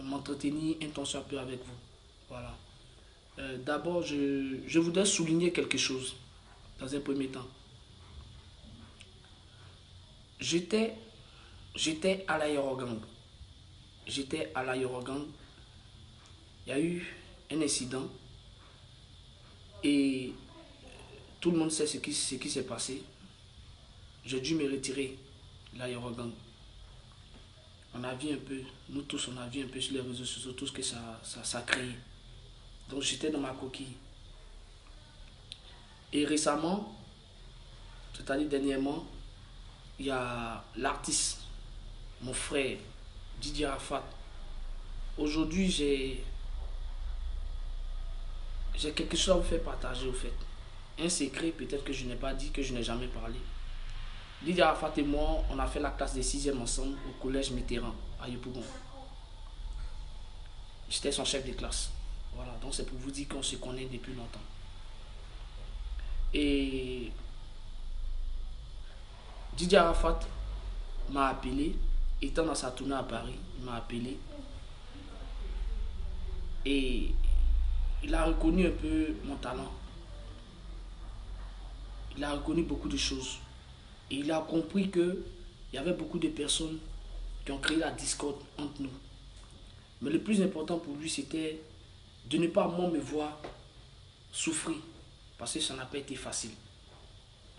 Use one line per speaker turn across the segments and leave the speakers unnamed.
m'entretenir un temps soit peu avec vous. Voilà. D'abord, je voudrais souligner quelque chose dans un premier temps. J'étais à l'aérogang. J'étais à l'aérogang. Il y a eu un incident et tout le monde sait ce qui s'est passé. J'ai dû me retirer de l'aérogang. On a vu un peu, nous tous, on a vu un peu sur les réseaux sociaux tout ce que ça crée. Donc j'étais dans ma coquille. Et récemment, c'est-à-dire dernièrement, il y a l'artiste, mon frère, Didier Arafat. Aujourd'hui, j'ai quelque chose à vous faire partager au fait. Un secret peut-être que je n'ai pas dit, que je n'ai jamais parlé. Didier Arafat et moi, on a fait la classe des 6e ensemble au collège Mitterrand à Yopougon. J'étais son chef de classe. Voilà, donc c'est pour vous dire qu'on se connaît depuis longtemps. Et Didier Arafat m'a appelé, étant dans sa tournée à Paris, il m'a appelé. Et il a reconnu un peu mon talent. Il a reconnu beaucoup de choses. Et il a compris qu'il y avait beaucoup de personnes qui ont créé la discorde entre nous. Mais le plus important pour lui, c'était de ne pas moi me voir souffrir. Parce que ça n'a pas été facile.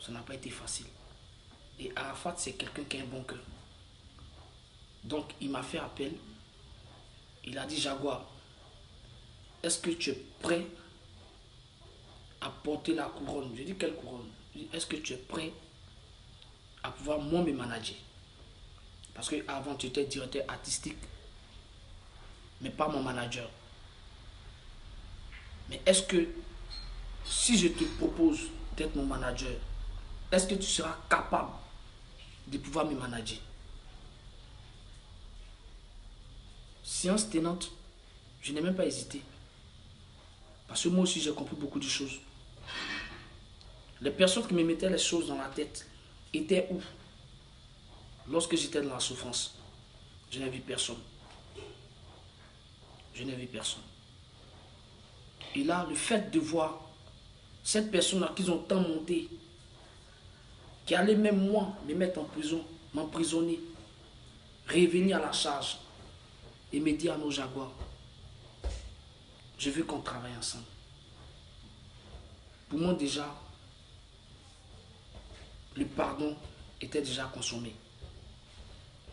Ça n'a pas été facile. Et Arafat, c'est quelqu'un qui a un bon cœur. Donc, il m'a fait appel. Il a dit, Jaguar, est-ce que tu es prêt à porter la couronne? Je dis, quelle couronne? Est-ce que tu es prêt à pouvoir moi me manager? Parce qu'avant, tu étais directeur artistique, mais pas mon manager. Mais est-ce que si je te propose d'être mon manager, est-ce que tu seras capable de pouvoir me manager? Séance tenante, je n'ai même pas hésité. Parce que moi aussi, j'ai compris beaucoup de choses. Les personnes qui me mettaient les choses dans la tête étaient où? Lorsque j'étais dans la souffrance, je n'ai vu personne. Je n'ai vu personne. Et là, le fait de voir cette personne-là qu'ils ont tant monté, qui allait même moi me mettre en prison, m'emprisonner, revenir à la charge et me dire à nos Jaguars, je veux qu'on travaille ensemble. Pour moi déjà, le pardon était déjà consommé.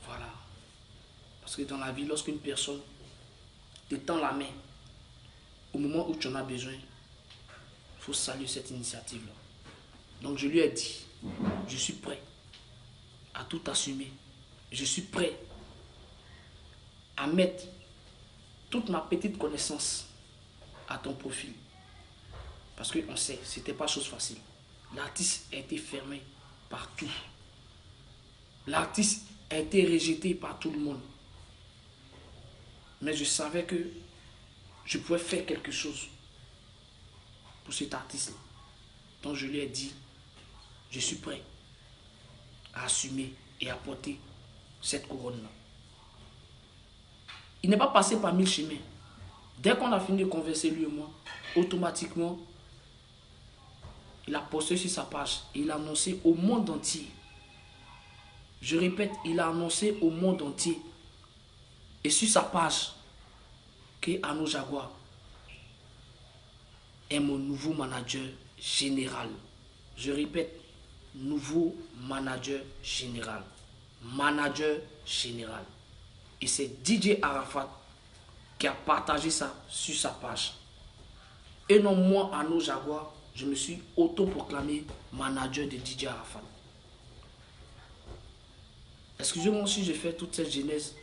Voilà. Parce que dans la vie, lorsqu'une personne te tend la main, au moment où tu en as besoin, il faut saluer cette initiative-là. Donc je lui ai dit, je suis prêt à tout assumer. Je suis prêt à mettre toute ma petite connaissance à ton profil. Parce qu'on sait, ce n'était pas chose facile. L'artiste a été fermé partout. L'artiste a été rejeté par tout le monde. Mais je savais que je pouvais faire quelque chose pour cet artiste-là. Donc je lui ai dit, je suis prêt à assumer et à porter cette couronne-là. Il n'est pas passé par 1000 chemins. Dès qu'on a fini de converser, lui et moi, automatiquement, il a posté sur sa page et il a annoncé au monde entier. Je répète, il a annoncé au monde entier et sur sa page que Arnaud Jaguar est mon nouveau manager général. Je répète, nouveau manager général. Manager général. Et c'est DJ Arafat qui a partagé ça sur sa page. Et non moi, Arnaud Jaguar, je me suis autoproclamé manager de DJ Arafat. Excusez-moi si je fais toute cette genèse.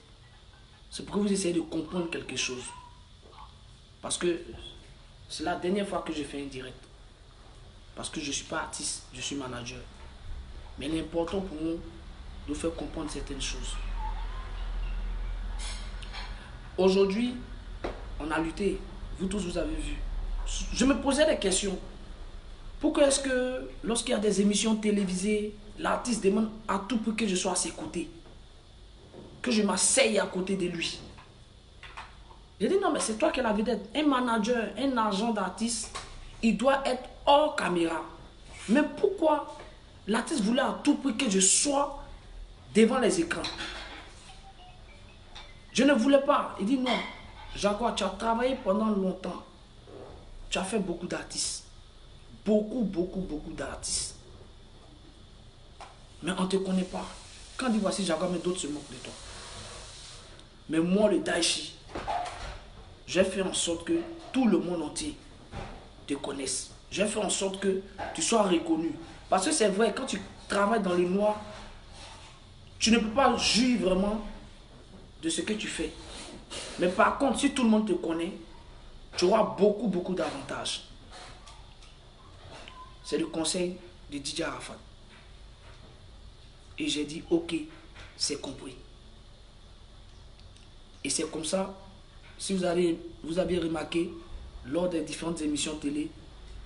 C'est pour que vous essayez de comprendre quelque chose. Parce que c'est la dernière fois que je fais un direct. Parce que je ne suis pas artiste, je suis manager. Mais l'important pour nous, de faire comprendre certaines choses. Aujourd'hui, on a lutté. Vous tous, vous avez vu. Je me posais des questions. Pourquoi est-ce que lorsqu'il y a des émissions télévisées, l'artiste demande à tout pour que je sois à ses côtés, que je m'asseye à côté de lui? J'ai dit non, mais c'est toi qui es la vedette. Un manager, un agent d'artiste, il doit être hors caméra. Mais pourquoi l'artiste voulait à tout prix que je sois devant les écrans? Je ne voulais pas. Il dit non, Jaguar, tu as travaillé pendant longtemps. Tu as fait beaucoup d'artistes. Beaucoup d'artistes. Mais on ne te connaît pas. Quand il dit voici Jaguar, mais d'autres se moquent de toi. Mais moi, le Daichi, j'ai fait en sorte que tout le monde entier te connaisse. J'ai fait en sorte que tu sois reconnu. Parce que c'est vrai, quand tu travailles dans le noir, tu ne peux pas jouir vraiment de ce que tu fais. Mais par contre, si tout le monde te connaît, tu auras beaucoup d'avantages. C'est le conseil de DJ Arafat. Et j'ai dit, ok, c'est compris. Et c'est comme ça, si vous avez remarqué, lors des différentes émissions télé,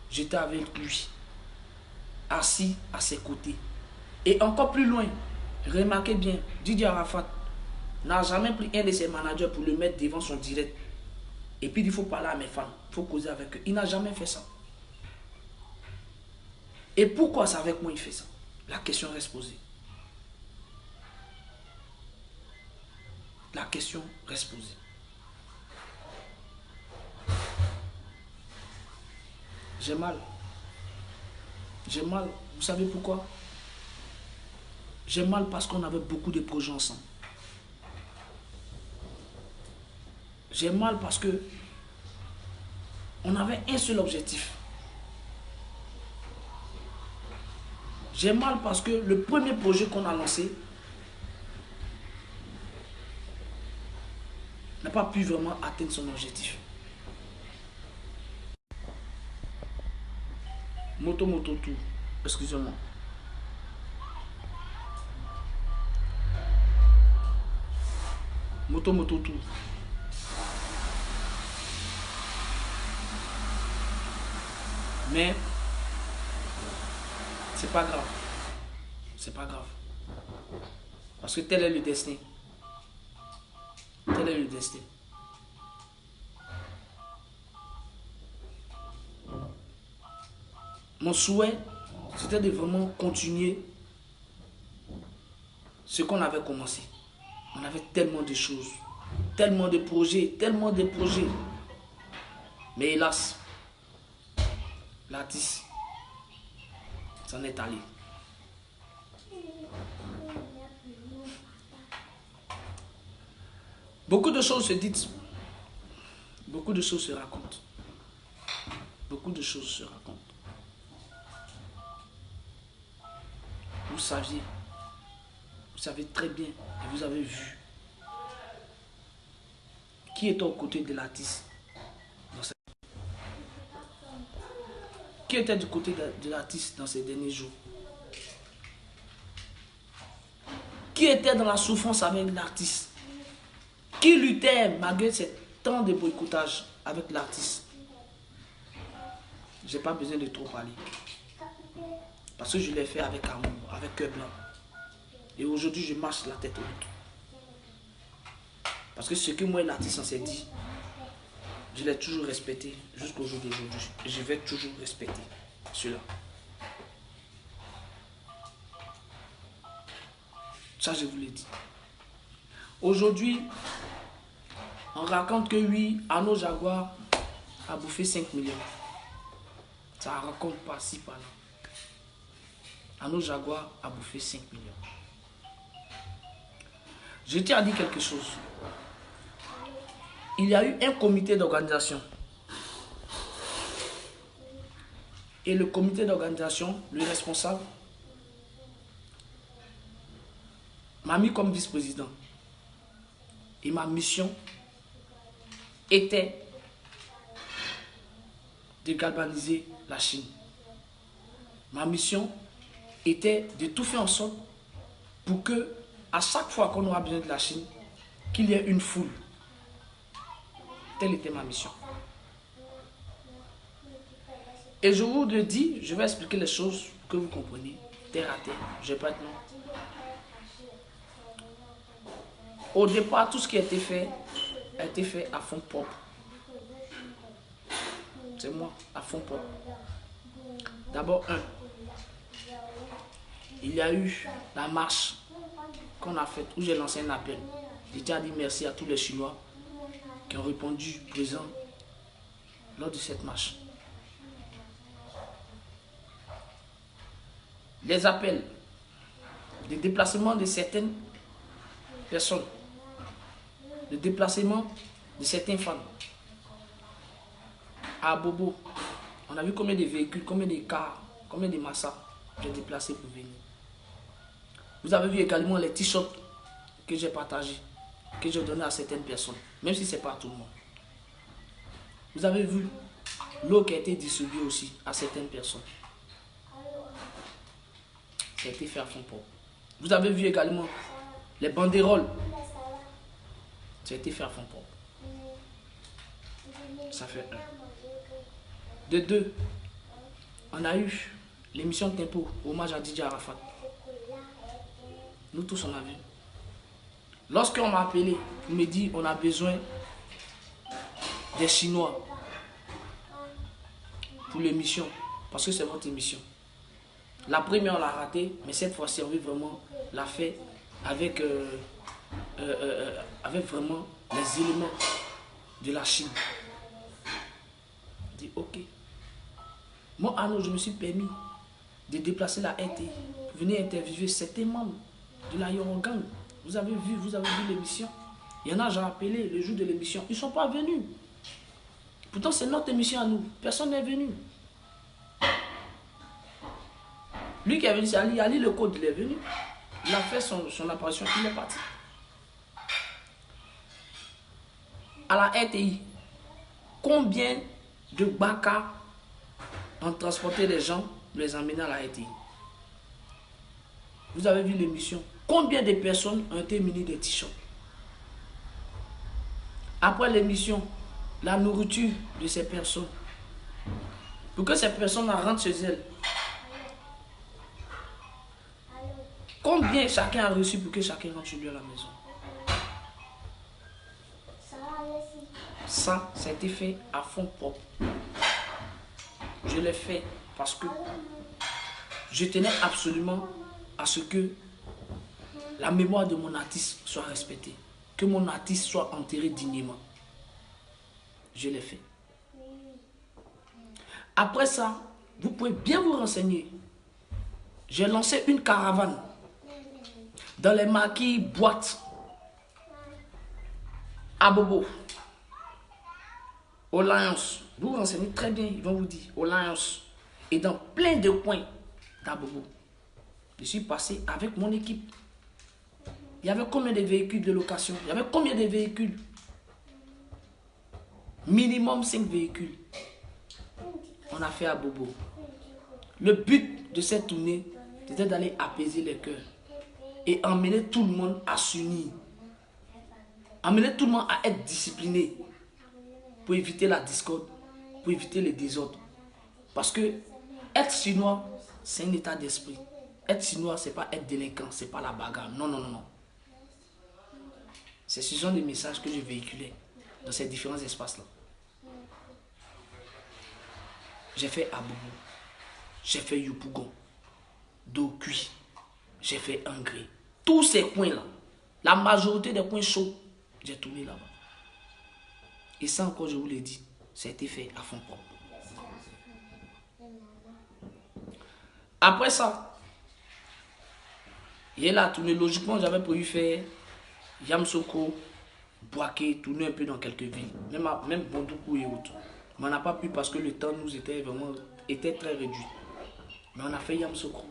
j'étais avec lui, assis à ses côtés. Et encore plus loin, remarquez bien, Didier Arafat n'a jamais pris un de ses managers pour le mettre devant son direct. Et puis il faut parler à mes fans, il faut causer avec eux. Il n'a jamais fait ça. Et pourquoi c'est avec moi il fait ça? La question reste posée. La question reste posée. J'ai mal. J'ai mal. Vous savez pourquoi? J'ai mal parce qu'on avait beaucoup de projets ensemble. J'ai mal parce que on avait un seul objectif. J'ai mal parce que le premier projet qu'on a lancé n'a pas pu vraiment atteindre son objectif. Moto tout. Excusez-moi. Moto tout. Mais c'est pas grave. C'est pas grave. Parce que tel est le destin. Tel est le destin. Mon souhait, c'était de vraiment continuer ce qu'on avait commencé. On avait tellement de choses, tellement de projets. Mais hélas, l'artiste s'en est allé. Beaucoup de choses se disent, beaucoup de choses se racontent. Beaucoup de choses se racontent. Vous savez très bien, et vous avez vu, qui était aux côtés de l'artiste. Qui était du côté de l'artiste dans ces derniers jours? Qui était dans la souffrance avec l'artiste? Qui luttait malgré tant de boycottage avec l'artiste? Je n'ai pas besoin de trop parler. Parce que je l'ai fait avec amour, avec cœur blanc. Et aujourd'hui, je marche la tête haute. Parce que ce que moi et l'artiste s'est dit, je l'ai toujours respecté jusqu'au jour d'aujourd'hui. Et je vais toujours respecter cela. Ça, je vous l'ai dit. Aujourd'hui, on raconte que oui, Arnaud Jaguar a bouffé 5 millions. Ça ne raconte pas si par là. Arnaud Jaguar a bouffé 5 millions. Je tiens à dire quelque chose. Il y a eu un comité d'organisation. Et le comité d'organisation, le responsable, m'a mis comme vice-président. Et ma mission était de galvaniser la Chine. Ma mission était de tout faire en sorte pour que, à chaque fois qu'on aura besoin de la Chine, qu'il y ait une foule. Telle était ma mission. Et je vous le dis, je vais expliquer les choses que vous comprenez, terre à terre. Je ne vais pas être long. Au départ, tout ce qui a été fait, a été fait à fond propre. C'est moi, à fond propre. D'abord, il y a eu la marche qu'on a faite où j'ai lancé un appel. J'ai déjà dit merci à tous les Chinois qui ont répondu présent lors de cette marche. Les appels, les déplacements de certaines personnes, le déplacement de certaines femmes. À Bobo, on a vu combien de véhicules, combien de cars, combien de massas j'ai déplacés pour venir. Vous avez vu également les t-shirts que j'ai partagés, que j'ai donnés à certaines personnes, même si ce n'est pas à tout le monde. Vous avez vu l'eau qui a été distribuée aussi à certaines personnes. Ça a été fait à fond propre. Vous avez vu également les banderoles. Ça a été fait à fond propre. Ça fait 1. De 2, on a eu l'émission Tempo, hommage à Didier Arafat. Nous tous, on a vu. Lorsqu'on m'a appelé, on me dit on a besoin des Chinois pour l'émission, parce que c'est votre émission. La première, on l'a raté, mais cette fois-ci, on veut vraiment la faire avec, avec vraiment les éléments de la Chine. Je dis ok. Moi, Arnaud, je me suis permis de déplacer la RTI pour venir interviewer certains membres de la Yorogang. Vous avez vu l'émission. Il y en a, j'ai appelé le jour de l'émission. Ils ne sont pas venus. Pourtant, c'est notre émission à nous. Personne n'est venu. Lui qui est venu, c'est Ali le code, il est venu. Il a fait son apparition, il est parti. À la RTI, combien de baka ont transporté les gens pour les emmener à la RTI? Vous avez vu l'émission. Combien de personnes ont été munies de t-shirts? Après l'émission, la nourriture de ces personnes. Pour que ces personnes rentrent chez elles. Combien chacun a reçu pour que chacun rentre chez lui à la maison? Ça a été fait à fond propre. Je l'ai fait parce que je tenais absolument à ce que la mémoire de mon artiste soit respectée. Que mon artiste soit enterré dignement. Je l'ai fait. Après ça, vous pouvez bien vous renseigner. J'ai lancé une caravane dans les maquis boîtes à Bobo, au Lions. Vous vous renseignez très bien, ils vont vous dire, au Lions. Et dans plein de coins d'Abobo. Je suis passé avec mon équipe. Il y avait combien de véhicules de location? Il y avait combien de véhicules? Minimum 5 véhicules. On a fait à Bobo. Le but de cette tournée, c'était d'aller apaiser les cœurs. Et emmener tout le monde à s'unir. Emmener tout le monde à être discipliné. Pour éviter la discorde. Pour éviter les désordres. Parce que être chinois, c'est un état d'esprit. Être chinois, c'est pas être délinquant, c'est pas la bagarre. Non, non, non, non. C'est ce genre de messages que je véhiculais dans ces différents espaces-là. J'ai fait Abobo, j'ai fait Yopougon, Dokui, j'ai fait Angré. Tous ces coins-là, la majorité des coins chauds, j'ai tourné là-bas. Et ça encore, je vous l'ai dit, ça a été fait à fond propre. Après ça, il est là, tourné. Logiquement, j'avais prévu faire Yamsoko, Boaké, tourner un peu dans quelques villes, même Bondoukou et autres. Mais on n'a pas pu parce que le temps nous était très réduit. Mais on a fait Yamsoko.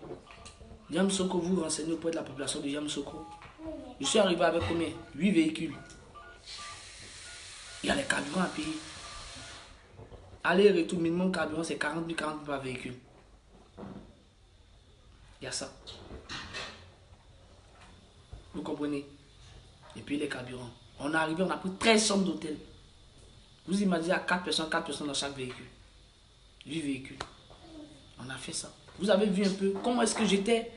Yamsoko, vous renseignez auprès de la population de Yamsoko. Je suis arrivé avec combien? 8 véhicules. Il y a les carburants à payer. Aller et retour, minimum carburant, c'est 40 000 par véhicule. Il y a ça. Vous comprenez? Et puis les carburants. On est arrivé, on a pris 13 chambres d'hôtel. Vous imaginez à 4 personnes dans chaque véhicule. 8 véhicules. On a fait ça. Vous avez vu un peu comment est-ce que j'étais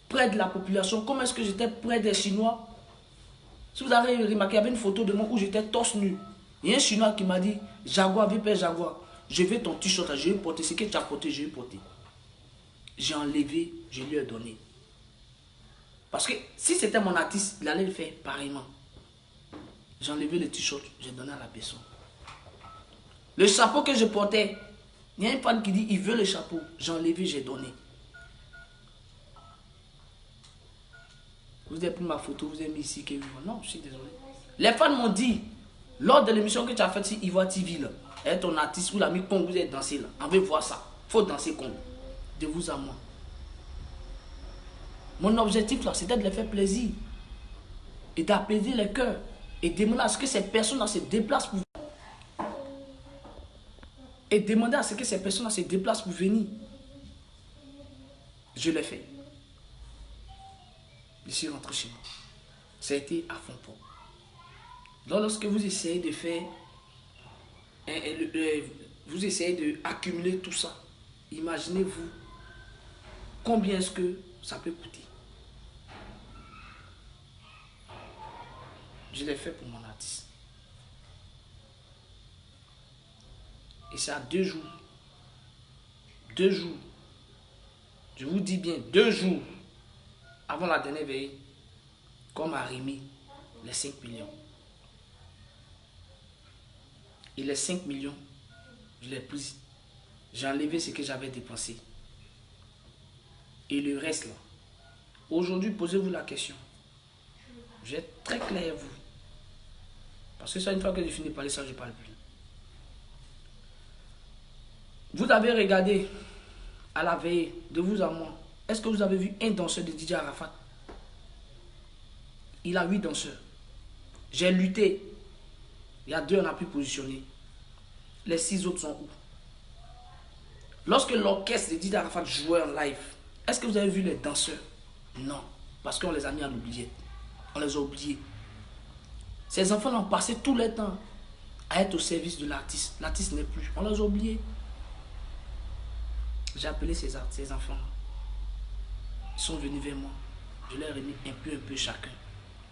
près de la population, comment est-ce que j'étais près des Chinois. Si vous avez remarqué, il y avait une photo de moi où j'étais torse nu. Il y a un Chinois qui m'a dit, Jaguar, VP Jaguar, je veux ton t-shirt, je vais porter. Ce que tu as porté, je vais porter. J'ai enlevé, je lui ai donné. Parce que si c'était mon artiste, il allait le faire pareillement. J'ai enlevé le t-shirt, j'ai donné à la personne. Le chapeau que je portais, il y a une femme qui dit, il veut le chapeau. J'ai enlevé, j'ai donné. Vous avez pris ma photo, vous avez mis ici. Non, je suis désolé. Les fans m'ont dit, lors de l'émission que tu as faite sur Ivoire TV, là, et ton artiste, vous l'avez mis Congo, vous avez dansé là. On veut voir ça. Il faut danser Congo. De vous à moi. Mon objectif là, c'était de leur faire plaisir. Et d'apaiser les cœurs. Et demander à ce que ces personnes-là se déplacent pour venir. Je l'ai fait. Je suis rentré chez moi. Ça a été à fond pour. Donc, lorsque vous essayez de faire, vous essayez d'accumuler tout ça, imaginez-vous combien est-ce que ça peut coûter. Je l'ai fait pour mon artiste. Et c'est à 2 jours. 2 jours. Je vous dis bien, 2 jours avant la dernière veille, qu'on m'a remis les 5 millions. Et les 5 millions, je l'ai pris. J'ai enlevé ce que j'avais dépensé. Et le reste là. Aujourd'hui, posez-vous la question. Je vais être très clair à vous. Parce que ça, une fois que je finis de parler ça, je ne parle plus. Vous avez regardé à la veille de vous à moi. Est-ce que vous avez vu un danseur de DJ Arafat? Il a 8 danseurs. J'ai lutté. Il y a 2, on a pu positionner. Les 6 autres sont où? Lorsque l'orchestre de DJ Arafat jouait en live, est-ce que vous avez vu les danseurs? Non. Parce qu'on les a mis à l'oubliette. On les a oubliés. Ces enfants ont passé tout le temps à être au service de l'artiste. L'artiste n'est plus. On les a oubliés. J'ai appelé ces enfants. Ils sont venus vers moi. Je leur ai mis un peu chacun.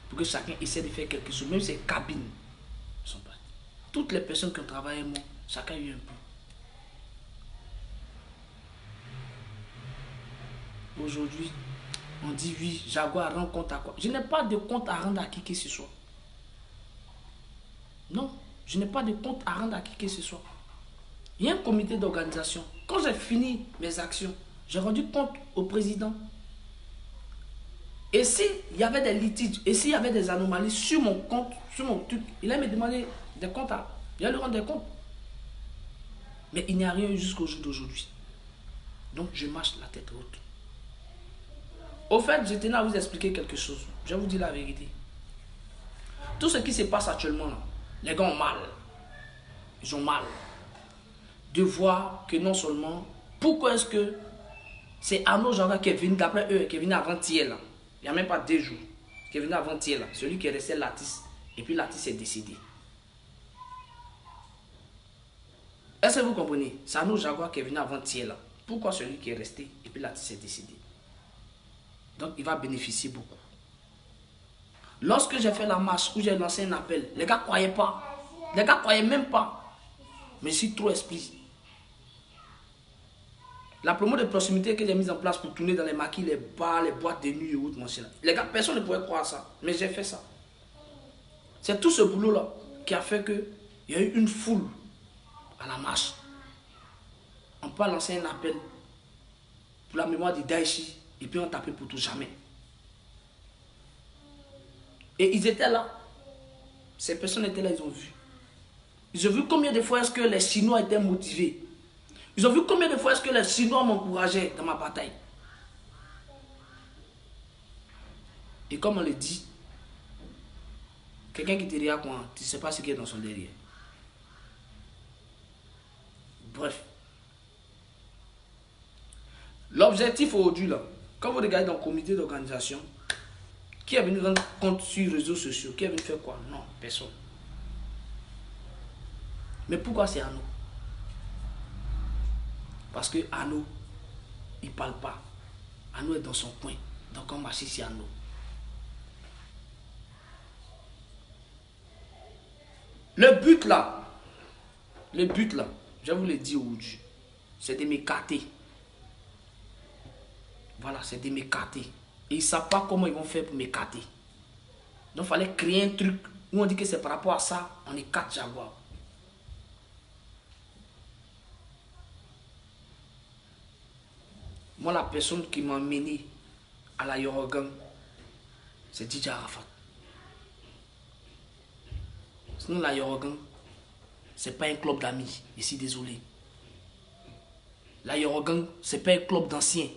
Pour que chacun essaie de faire quelque chose. Même ces cabines sont parties. Toutes les personnes qui ont travaillé avec moi, chacun a eu un peu. Aujourd'hui, on dit oui, Jaguar rend compte à quoi? Je n'ai pas de compte à rendre à qui que ce soit. Non, je n'ai pas de compte à rendre à qui que ce soit. Il y a un comité d'organisation. Quand j'ai fini mes actions, j'ai rendu compte au président. Et s'il y avait des litiges, et s'il y avait des anomalies sur mon compte, sur mon truc, il allait me demander des comptes. Il allait lui rendre des comptes. Mais il n'y a rien eu jusqu'au jour d'aujourd'hui. Donc je marche la tête haute. Au fait, je tenais à vous expliquer quelque chose. Je vais vous dire la vérité. Tout ce qui se passe actuellement, là, les gars ont mal. Ils ont mal. De voir que non seulement, pourquoi est-ce que c'est Arnaud Jaguar qui est venu, d'après eux, qui est venu avant-hier là. Il n'y a même pas 2 jours. Qui est venu avant-hier là. Celui qui est resté l'artiste. Et puis l'artiste est décédé. Est-ce que vous comprenez? C'est Arnaud Jaguar qui est venu avant-hier là. Pourquoi celui qui est resté et puis l'artiste est décédé? Donc il va bénéficier beaucoup. Lorsque j'ai fait la marche où j'ai lancé un appel, les gars ne croyaient pas. Les gars ne croyaient même pas. Mais je suis trop esprit. La promo de proximité que j'ai mise en place pour tourner dans les maquis, les bars, les boîtes de nuit et autres, les gars, personne ne pouvait croire ça. Mais j'ai fait ça. C'est tout ce boulot-là qui a fait qu'il y a eu une foule à la marche. On peut lancer un appel pour la mémoire de Daichi et puis on tapait pour tout jamais. Et ils étaient là. Ces personnes étaient là, ils ont vu. Ils ont vu combien de fois est-ce que les Chinois étaient motivés. Ils ont vu combien de fois est-ce que les Chinois m'encourageaient dans ma bataille. Et comme on le dit, quelqu'un qui te regarde quoi, tu ne sais pas ce qui est dans son derrière. Bref. L'objectif aujourd'hui, là, quand vous regardez dans le comité d'organisation, qui est venu rendre compte sur les réseaux sociaux? Qui est venu faire quoi? Non, personne. Mais pourquoi c'est Arnaud? Parce que Arnaud, il ne parle pas. Arnaud est dans son coin. Donc on marche ici Arnaud. le but là, je vais vous le dire aujourd'hui, c'est de m'écarter. Voilà, c'est de m'écarter. Et ils ne savent pas comment ils vont faire pour m'écarter. Donc il fallait créer un truc où on dit que c'est par rapport à ça, on écarte Jaguar. Moi, la personne qui m'a mené à la Yorogang, c'est DJ Arafat. Sinon, la Yorogang, c'est pas un club d'amis. Je suis désolé. La Yorogang, c'est pas un club d'anciens.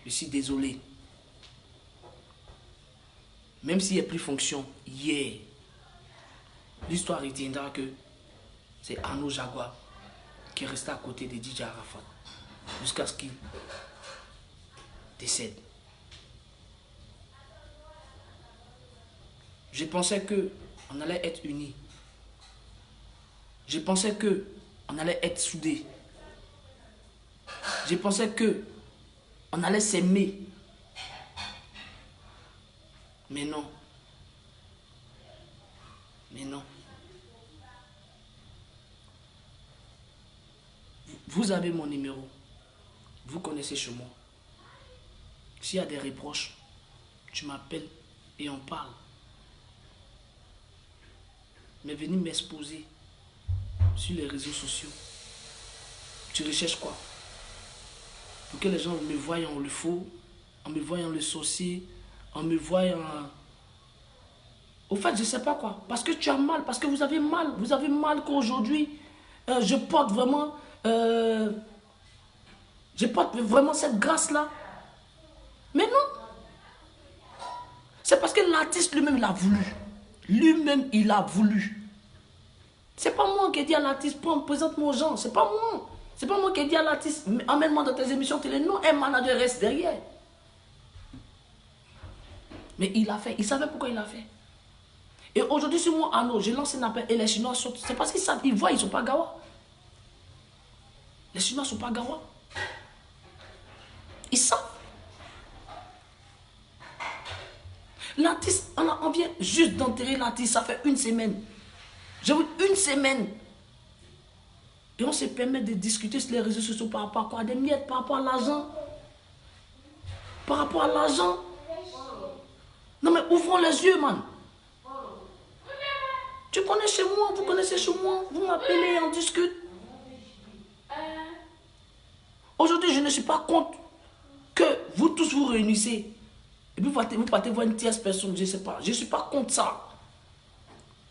Je suis désolé. Même s'il n'y a plus fonction, hier, l'histoire retiendra que c'est Arnaud Jaguar qui est resté à côté de DJ Arafat jusqu'à ce qu'il décède. Je pensais qu'on allait être unis. Je pensais qu'on allait être soudés. Je pensais qu'on allait s'aimer. Mais non. Mais non. Vous avez mon numéro. Vous connaissez chez moi. S'il y a des reproches, tu m'appelles et on parle. Mais venir m'exposer sur les réseaux sociaux. Tu recherches quoi? Pour que les gens me voient en le faux, en me voyant le sorcier, en me voyant... Au fait, je ne sais pas quoi. Parce que tu as mal, parce que vous avez mal. Vous avez mal qu'aujourd'hui, je porte vraiment... je porte vraiment cette grâce-là. Mais non. C'est parce que l'artiste lui-même, il a voulu. Lui-même, il a voulu. C'est pas moi qui ai dit à l'artiste, présente-moi aux gens. C'est pas moi. C'est pas moi qui ai dit à l'artiste, emmène-moi dans tes émissions télé. Non, un manager reste derrière. Mais il a fait. Il savait pourquoi il a fait. Et aujourd'hui, sur moi, Arnaud, j'ai lancé un appel et les Chinois sortent. C'est parce qu'ils savent, ils voient, ils ne sont pas gawa. Les Chinois ne sont pas gawa. Ils savent. L'artiste, on vient juste d'enterrer l'artiste, ça fait une semaine. J'ai vu une semaine. Et on se permet de discuter sur les réseaux sociaux par rapport à quoi? Des miettes, par rapport à l'argent. Par rapport à l'argent. Non mais ouvrons les yeux, man. Tu connais chez moi, vous connaissez chez moi, vous m'appelez, on discute. Aujourd'hui, je ne suis pas contre que vous tous vous réunissez. Et puis vous partez voir une tierce personne, je ne sais pas. Je ne suis pas contre ça.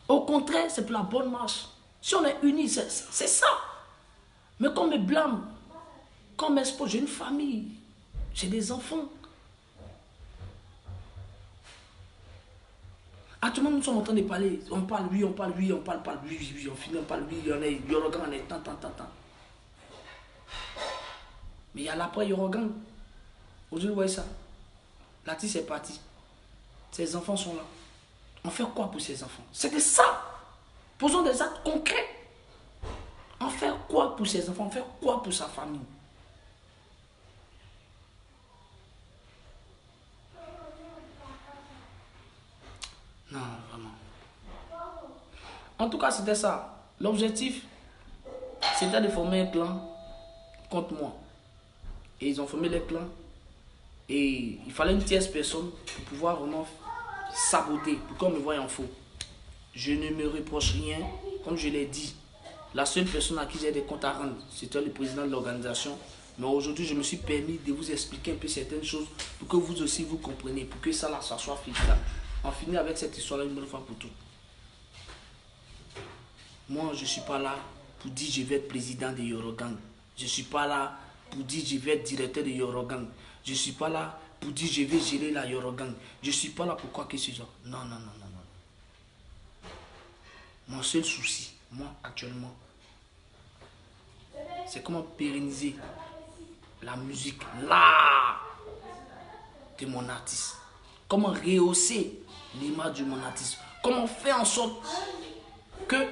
Au contraire, c'est pour la bonne marche. Si on est unis, c'est ça. Mais quand on me blâme, quand on m'expose, j'ai une famille, j'ai des enfants. Actuellement, nous sommes en train de parler. On parle lui, on parle lui, on parle pas lui, on finit, on parle lui, on est Yorogang, on est tant. Mais il y a l'après Yorogang. Aujourd'hui, vous voyez ça. L'artiste est parti. Ses enfants sont là. On fait quoi pour ses enfants? C'est de ça. Posons des actes concrets. On fait quoi pour ses enfants? On fait quoi pour sa famille? Non, vraiment. En tout cas, c'était ça. L'objectif, c'était de former un clan contre moi. Et ils ont formé les clans. Et il fallait une tierce personne pour pouvoir vraiment saboter, pour qu'on me voie en faux. Je ne me reproche rien. Comme je l'ai dit, la seule personne à qui j'ai des comptes à rendre, c'était le président de l'organisation. Mais aujourd'hui, je me suis permis de vous expliquer un peu certaines choses pour que vous aussi vous compreniez, pour que ça, là, ça soit fini. On finit avec cette histoire-là une bonne fois pour toutes. Moi, je ne suis pas là pour dire je vais être président de Yorogang. Je ne suis pas là pour dire je vais être directeur de Yorogang. Je ne suis pas là pour dire je vais gérer la Yorogang. Je ne suis pas là pour quoi que ce soit. Non. Mon seul souci, moi, actuellement, c'est comment pérenniser la musique, l'art de mon artiste. Comment rehausser l'image de mon artiste. Comment faire en sorte que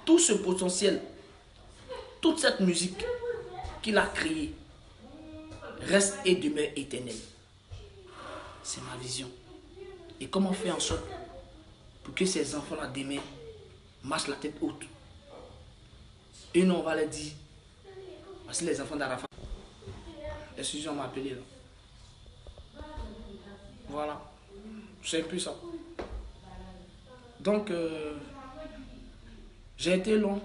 tout ce potentiel, toute cette musique qu'il a créée, reste et demeure éternelle. C'est ma vision. Et comment faire en sorte pour que ces enfants-là demain marchent la tête haute. Et nous, on va leur dire, voici les enfants d'Arafat. Les sujets, on m'a appelé là. Voilà. C'est un peu ça. Donc, j'ai été long.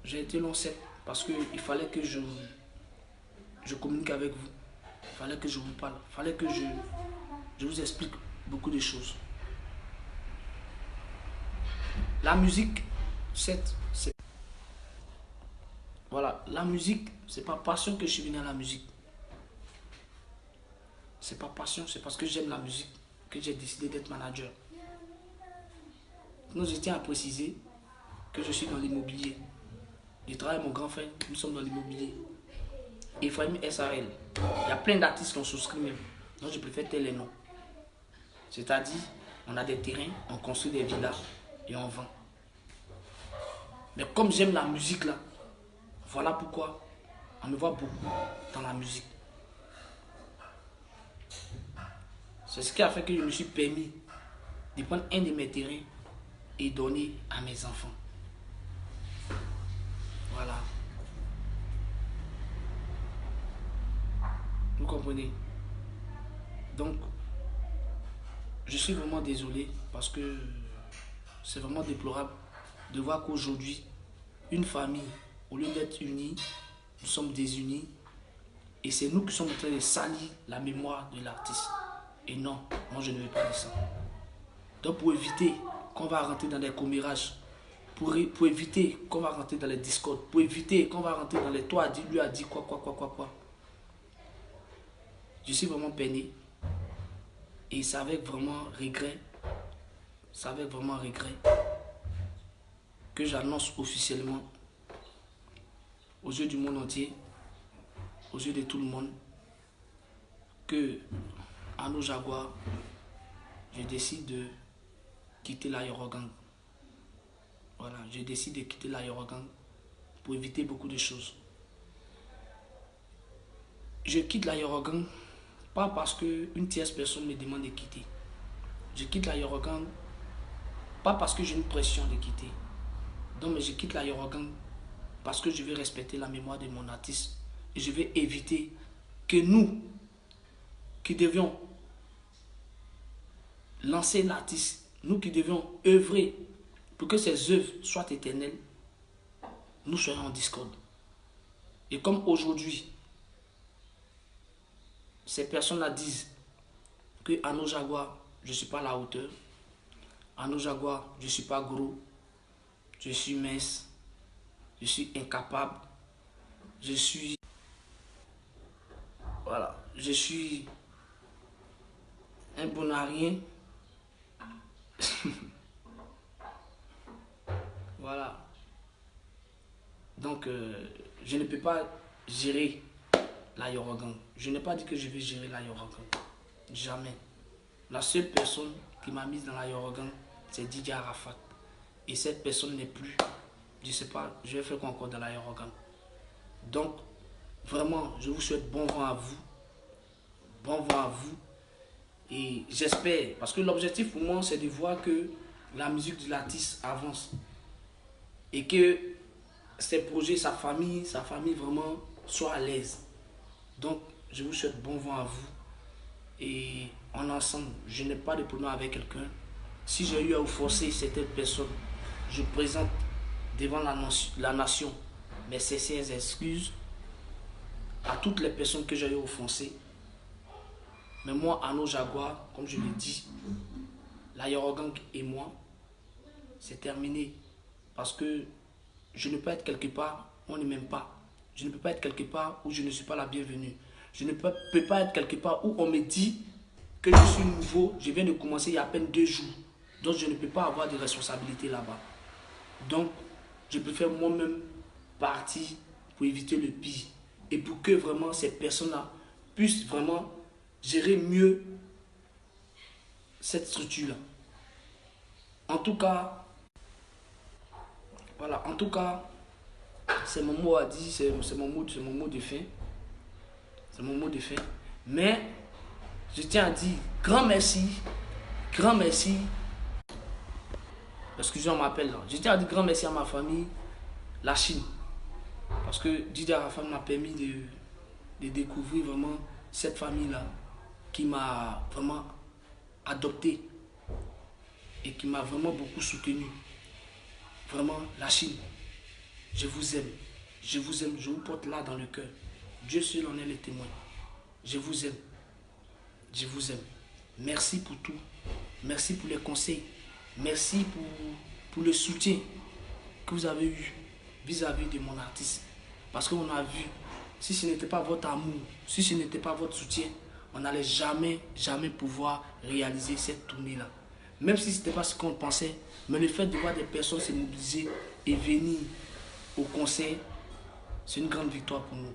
J'ai été long, c'est parce qu'il fallait que je communique avec vous. Il fallait que je vous parle. Il fallait que je vous explique beaucoup de choses. La musique, c'est... Voilà, la musique, c'est pas passion que je suis venu à la musique. C'est pas passion, c'est parce que j'aime la musique que j'ai décidé d'être manager. Donc, je tiens à préciser que je suis dans l'immobilier. Je travaille avec mon grand frère, nous sommes dans l'immobilier. Ephraim SARL. Il y a plein d'artistes qui ont souscrit même. Donc je préfère taire les noms. C'est-à-dire, on a des terrains, on construit des villas et on vend. Mais comme j'aime la musique là, voilà pourquoi on me voit beaucoup dans la musique. C'est ce qui a fait que je me suis permis de prendre un de mes terrains et donner à mes enfants. Voilà. Vous comprenez? Donc, je suis vraiment désolé parce que c'est vraiment déplorable de voir qu'aujourd'hui, une famille, au lieu d'être unie, nous sommes désunis et c'est nous qui sommes en train de salir la mémoire de l'artiste. Et non, moi je ne veux pas de ça. Donc pour éviter qu'on va rentrer dans des commérages, pour éviter qu'on va rentrer dans les discords, pour éviter qu'on va rentrer dans les toi a dit, lui a dit quoi, je suis vraiment peiné et c'est avec vraiment regret, que j'annonce officiellement aux yeux du monde entier, aux yeux de tout le monde, que Ano Jaguar, je décide de quitter la Yorogang. Voilà, je décide de quitter la Yorogang pour éviter beaucoup de choses. Je quitte la Yorogang pas parce qu'une tierce personne me demande de quitter. Je quitte la Yorogang pas parce que j'ai une pression de quitter. Donc, mais je quitte la Yorogang parce que je veux respecter la mémoire de mon artiste et je veux éviter que nous, qui devions lancer l'artiste, nous qui devions œuvrer pour que ses œuvres soient éternelles, nous soyons en discorde. Et comme aujourd'hui, ces personnes-là disent que Ano Jaguar, je ne suis pas à la hauteur, Ano Jaguar, je ne suis pas gros, je suis mince, je suis incapable, je suis... Voilà, je suis un bon à rien. Voilà. Donc, je ne peux pas gérer la Yorogang. Je n'ai pas dit que je vais gérer la Yorogang. Jamais. La seule personne qui m'a mise dans la Yorogang, c'est Didier Arafat. Et cette personne n'est plus. Je ne sais pas, je vais faire quoi encore dans la Yorogang. Donc, vraiment, je vous souhaite bon vent à vous. Bon vent à vous. Et j'espère, parce que l'objectif pour moi, c'est de voir que la musique de l'artiste avance. Et que ses projets, sa famille vraiment soient à l'aise. Donc, je vous souhaite bon vent à vous. Et en ensemble, je n'ai pas de problème avec quelqu'un. Si j'ai eu à vous forcer certaines personnes, je présente devant la nation mes sincères excuses à toutes les personnes que j'ai eu à offenser. Mais moi, Ano Jaguar, comme je l'ai dit, la Yorogang et moi, c'est terminé. Parce que je ne peux pas être quelque part où on ne m'aime pas. Je ne peux pas être quelque part où je ne suis pas la bienvenue. Je ne peux pas être quelque part où on me dit que je suis nouveau. Je viens de commencer il y a à peine 2 jours. Donc je ne peux pas avoir de responsabilité là-bas. Donc je préfère moi-même partir pour éviter le pire. Et pour que vraiment ces personnes-là puissent vraiment gérer mieux cette structure-là. En tout cas, voilà, en tout cas, c'est mon mot à dire, c'est mon mot de fin. C'est mon mot de fin. Mais je tiens à dire grand merci Excusez-moi, on m'appelle là. Je tiens à dire grand merci à ma famille, la Chine. Parce que Didier Arafat m'a permis de découvrir vraiment cette famille-là qui m'a vraiment adopté et qui m'a vraiment beaucoup soutenu. Vraiment, la Chine, je vous aime. Je vous aime, je vous porte là dans le cœur. Dieu seul en est le témoin. Je vous aime. Je vous aime. Merci pour tout. Merci pour les conseils. Merci pour le soutien que vous avez eu vis-à-vis de mon artiste. Parce qu'on a vu, si ce n'était pas votre amour, si ce n'était pas votre soutien, on n'allait jamais pouvoir réaliser cette tournée-là. Même si ce n'était pas ce qu'on pensait, mais le fait de voir des personnes se mobiliser et venir au concert, c'est une grande victoire pour nous.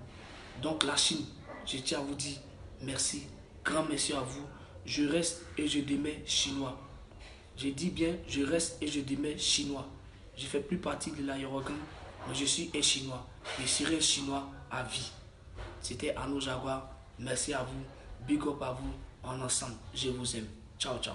Donc la Chine, je tiens à vous dire merci, grand merci à vous. Je reste et je demeure chinois. Je dis bien, je reste et je demeure chinois. Je ne fais plus partie de l'aérogramme, mais je suis un chinois. Je serai un chinois à vie. C'était Arnaud Jaguar. Merci à vous. Big up à vous. En ensemble, je vous aime. Ciao, ciao.